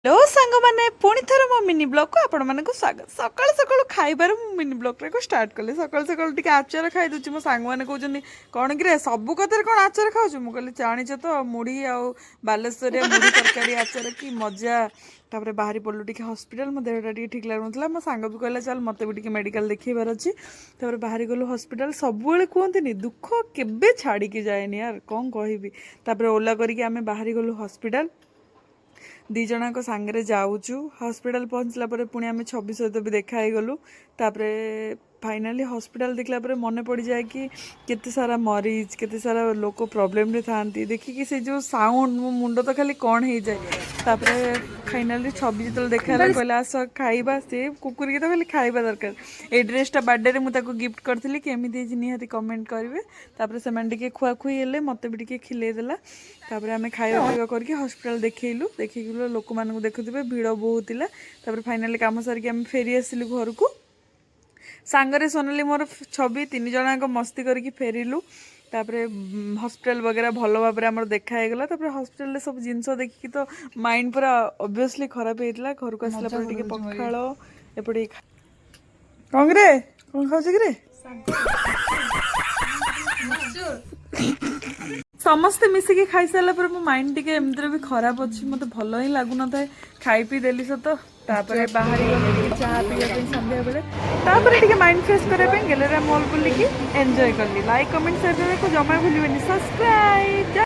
Hello सांग मैंने पुणी थर मो मिनी ब्लॉग को आपण मानक स्वागत सकाल सकाल खाइबार मिनी ब्लॉग को स्टार्ट कले सकाल सकाल टिके आचार खाई दूची मो सांग मैंने कहउछन कोन कि रे सब कथर कोन आचार खाउछु मु कहली जानिछ तो मुढ़ी आ बालेश्वरिया मुढ़ी तरकारी आचार की मजा तापर बाहरी पड़लु टिके हॉस्पिटल मो देहटा टिके ठीक लागुनथला मो सांग भी कहला चल मते भी टिके मेडिकल देखिबार अछि तापर बाहरी गलु हॉस्पिटल सब बेले कहंतिनी दुख केबे छाड़ी के जाएनी यार कोन कहिबी तापर ओला करिके आमे बाहरी गलु हॉस्पिटल दी जन सांगे जाऊँ हॉस्पिटल पहुँचला पुणी आम छवि सहित भी देखाई गलु तापरे फाइनाली हॉस्पिटल देखला मन पड़ जाए कि केते सारा मरीज केते सारा लोक प्रॉब्लम रे थांती देखिकी से जो साउंड मो मुंड तो खाली कौन हो जाए तापरे फाइनाली छवि जो देखाला कहला आस खाइबा से कुकुर के तो खाली खाइबा दरकार ए ड्रेसटा बर्थडे रे मुझे गिफ्ट करथिली कि एमती निहाती कमेंट करेंगे तापरे से टिके खुआखुई हेले मत भी टिके खिले देला तापरे आमे खाइबा पिइबा करके हॉस्पिटल देखैलु देखिलु लोक मानू देखुथिबे भीड़ बहुत थिला तापरे फाइनाली काम सारिक आमे फेरी आसिलु घर को सांगरे सोनाली मोर छवि तीन जन मस्ती करके फेरिलु तापरे हॉस्पिटल वगैरह भल भाव में देखा गला तापरे हॉस्पिटल रे सब जिनस देखिकी तो माइंड पूरा ऑब्वियसली खराब होइतला घर को आसला पर टिके पखाळ एपटे कौन रे कौन खाउछ कि रे समस्ते मिसिकी खाई सारा पर मो माइंड टिके एमतिर भी खराब अच्छी मत भल ही लगुन था खाई पी देली सत तापर बाहरी गली चाह पीवा संध्या बेले तापर टिके माइंड फ्रेश करने गेलेरा मॉल बुलिकी एंजॉय करली लाइक कमेंट शेयर करने को जमा भूलिबेनी सब्सक्राइब।